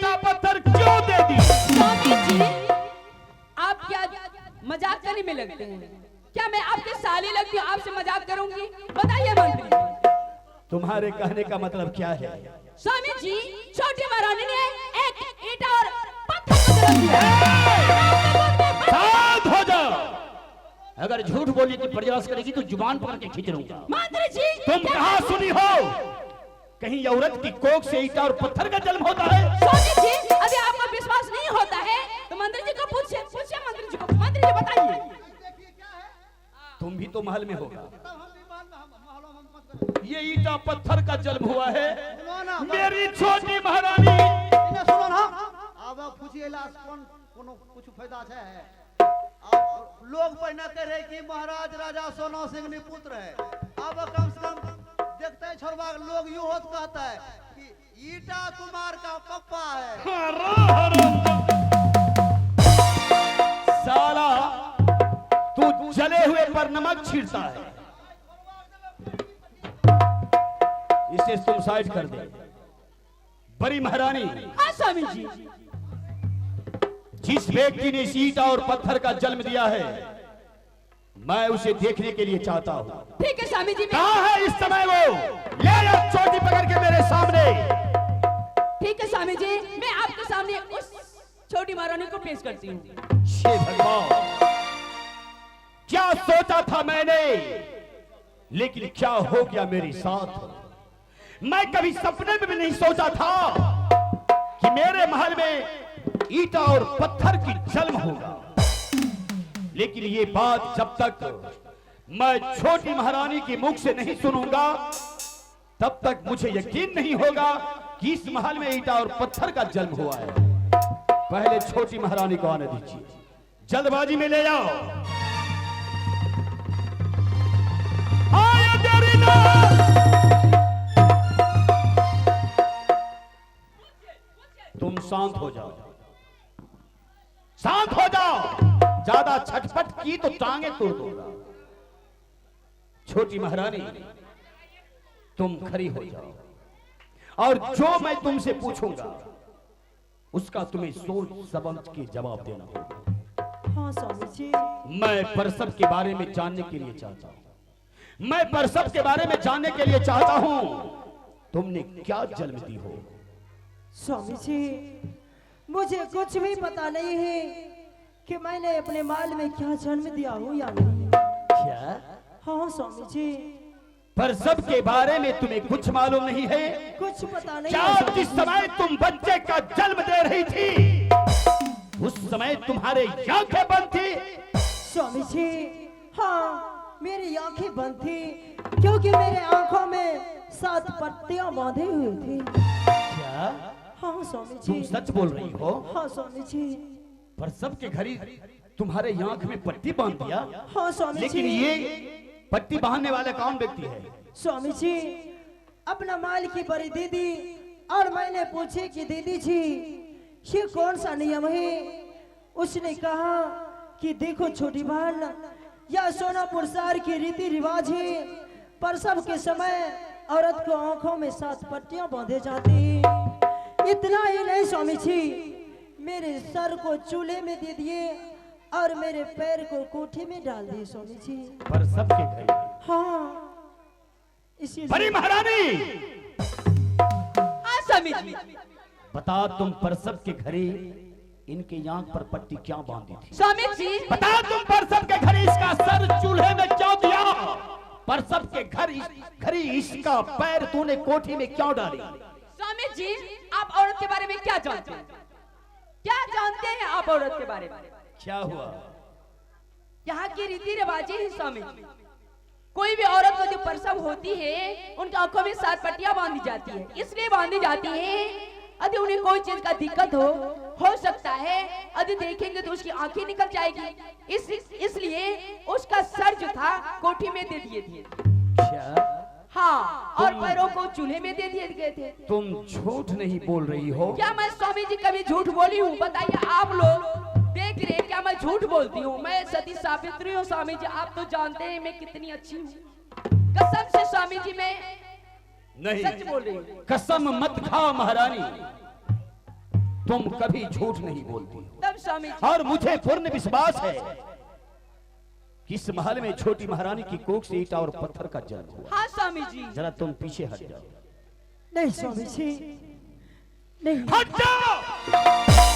ईटा पत्थर क्यों दे दी? स्वामी जी, आप क्या मजाक करने में लगते हैं? क्या मैं आपके साली लगती हूँ, आपसे मजाक करूंगी? बताइए मंत्री, तुम्हारे कहने का मतलब क्या है? स्वामी जी, छोटी महारानी ने एक ईटा और पत्थर को जन्म दिया। शांत हो जाओ। अगर झूठ बोलने की प्रयास करेगी तो जुबान पकड़ के खींच लूंगा। मंत्री जी, तुम कहाँ सुनी हो कहीं औरत की कोख से ईटा और पत्थर का जन्म होता है? स्वामी जी, अभी आपको विश्वास नहीं होता है तो मंत्री जी को पूछिए, पूछिए मंत्री जी को। मंत्री जी बताइए। तुम भी तो महल में होगा। ये ईटा पत्थर का जन्म हुआ है मेरी छोटी महारानी। सुनो ना, अब पूछिए कौन कोनो कुछ फायदा है? लोग पहना कह रहे कि महाराज राजा सोना सिंह ने पुत्र है। अब कम से कम देखते हैं छोरबा लोग यूं होत कहता है कि ईटा कुमार का पप्पा है। साला तू जले हुए पर नमक छींटता है। इसे तुम साइड कर दे। बड़ी महारानी, हाँ स्वामी जी, जिस व्यक्ति ने इस ईटा और पत्थर का जन्म दिया है मैं उसे देखने के लिए चाहता हूँ। ठीक है स्वामी जी। कहाँ है इस समय वो? ले आओ चोटी पकड़ के मेरे सामने। ठीक है स्वामी जी, मैं आपके सामने उस छोटी महारानी को पेश करती हूँ। हे भगवान, क्या सोचा था मैंने, लेकिन क्या हो गया मेरे साथ। मैं कभी सपने में भी नहीं सोचा था कि मेरे महल में ईटा और पत्थर की जन्म होगा। लेकिन ये बात जब तक मैं छोटी महारानी के मुख से नहीं सुनूंगा तब तक मुझे यकीन नहीं होगा कि इस महल में ईटा और पत्थर का जन्म हुआ है। पहले छोटी महारानी को आने दीजिए, जल्दबाजी में ले जाओ। आया तेरी तुम शांत हो जाओ, शांत हो जाओ। ज्यादा छटपट की तो टांगे तोड़ दूंगा। छोटी महारानी, तुम खड़ी हो जाओ और जो मैं तुमसे पूछूंगा उसका तुम्हें सोच समझ के जवाब देना होगा। हाँ स्वामी जी। मैं परसव के बारे में जानने के लिए चाहता हूं। मैं परसव के बारे में जानने के लिए चाहता हूं तुमने क्या जन्म दी हो? स्वामी जी, मुझे कुछ भी पता नहीं है कि मैंने अपने माल में क्या जन्म दिया हूँ या नहीं। क्या? हाँ स्वामी जी, परसव के बारे में तुम्हें कुछ मालूम नहीं है? कुछ पता नहीं। क्या जिस समय तुम बच्चे का जन्म दे रही थी उस समय तुम्हारे आंखें बंद थी? स्वामी जी, हाँ मेरी आंखें बंद थी क्योंकि मेरे आंखों में 7 पट्टियां बांधे हुए थे। क्या? हाँ स्वामी तुम जी। सच बोल रही हो? हाँ स्वामी जी। परसव के घड़ी तुम्हारे आंख में पट्टी बांध दिया? हाँ स्वामी लेकिन जी। ये पट्टी बांधने वाला कौन व्यक्ति है? स्वामी जी, अपना माल की बड़ी दीदी और मैंने पूछे कि दीदी जी ये कौन सा नियम है? उसने कहा कि देखो छोटी बहन, यह सोनापुर शहर की रीति रिवाज है। प्रसव के समय औरत को आंखों में 7 पट्टियां बांधे जाती हैं। इतना ही नहीं स्वामी जी, मेरे सर को चूल्हे में दे दिए और मेरे पैर को कोठी में डाल दिए स्वामी जी। परसव के घड़ी? हाँ इसीलिए। बड़ी महारानी, हाँ स्वामी जी। बता तुम परसव के घड़ी इनके आंख पर पट्टी क्या बांधी थी? स्वामी जी, बता तुम परसव के घड़ी इसका सर चूल्हे में क्यों दिया? परसव के घड़ी इसका पैर तूने कोठी में क्यों डाली? स्वामी जी, आप औरत के बारे में क्या जानते हैं? क्या जानते हैं आप औरत के बारे में? क्या हुआ? यहाँ की रीति रिवाजें हैं स्वामी जी। कोई भी औरत को जो प्रसव होती है उनकी आंखों में 7 पट्टियां बांधी जाती है। इसलिए बांधी जाती है यदि उन्हें कोई चीज का दिक्कत हो सकता है, यदि देखेंगे तो उसकी आंखें निकल जाएगी। इसलिए उसका सर जो था कोठी में दे दिए थे। क्या? हाँ, और पैरों को चूल्हे में दे दिए गए थे। तुम झूठ नहीं बोल रही हो? क्या मैं स्वामी जी कभी झूठ बोली हूँ? बताइए, आप लोग देख रहे हैं, क्या मैं झूठ बोलती हूँ? मैं सती सावित्री हूँ स्वामी जी। आप तो जानते हैं मैं कितनी अच्छी हूँ। कसम से स्वामी जी मैं नहीं, सच बोल रही हूँ। कसम मत खा महारानी। तुम कभी झूठ नहीं बोलती तब स्वामी जी और मुझे पूर्ण विश्वास है कि इस महल में छोटी महारानी की कोख से ईटा और पत्थर का जन्म हुआ। हाँ स्वामी जी जरा तुम पीछे हट जाओ। नहीं स्वामी जी, नहीं। हट जाओ।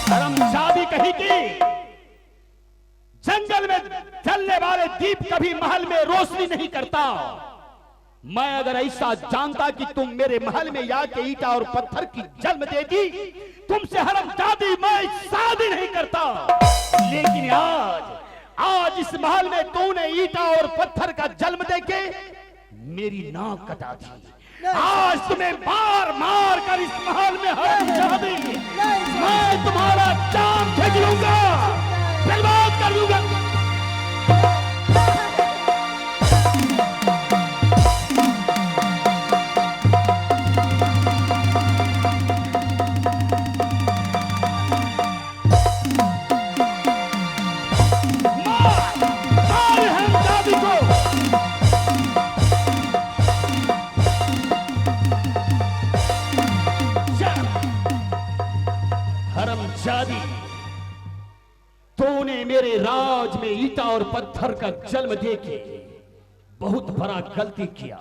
हरामजादी कहीं की। जंगल में जलने वाले दीप कभी महल में रोशनी नहीं करता। मैं अगर ऐसा जानता कि तुम मेरे महल में आके ईटा और पत्थर की जन्म देती, तुमसे हरामजादी मैं शादी नहीं करता। लेकिन आज इस महल में तूने ईटा और पत्थर का जन्म देके मेरी नाक कटा दी। आज तुम्हें मार मार कर इस महल में हरामजादी मैं तुम्हारा जान फेंक लूंगा, बर्बाद कर दूंगा। हरामजादी, तूने मेरे राज में ईटा और पत्थर का जन्म देके बहुत बड़ा गलती किया।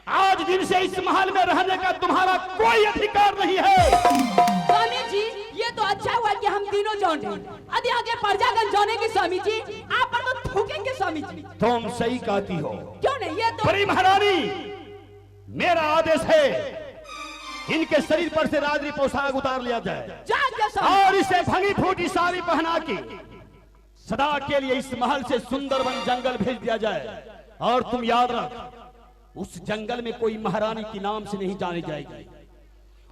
आज दिन से इस महल में रहने का तुम्हारा कोई अधिकार नहीं है। स्वामी जी ये तो अच्छा हुआ कि हम तीनों जान रहे। यदि आगे प्रजागण जानेंगे स्वामी जी, आप पर तो थूकेंगे स्वामी जी। तुम सही कहती हो। क्यों नहीं? ये तो बड़ी महारानी, मेरा आदेश है इनके शरीर पर से राजरी पोशाक उतार लिया जाए और इसे भंगी फूटी साड़ी पहना के सदा के लिए इस महल से सुंदरवन जंगल भेज दिया जाए। और तुम याद रख, उस जंगल में कोई महारानी के नाम से नहीं जानी जाएगी।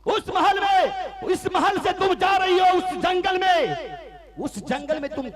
उस महल में, इस महल से तुम जा रही हो उस जंगल में तुम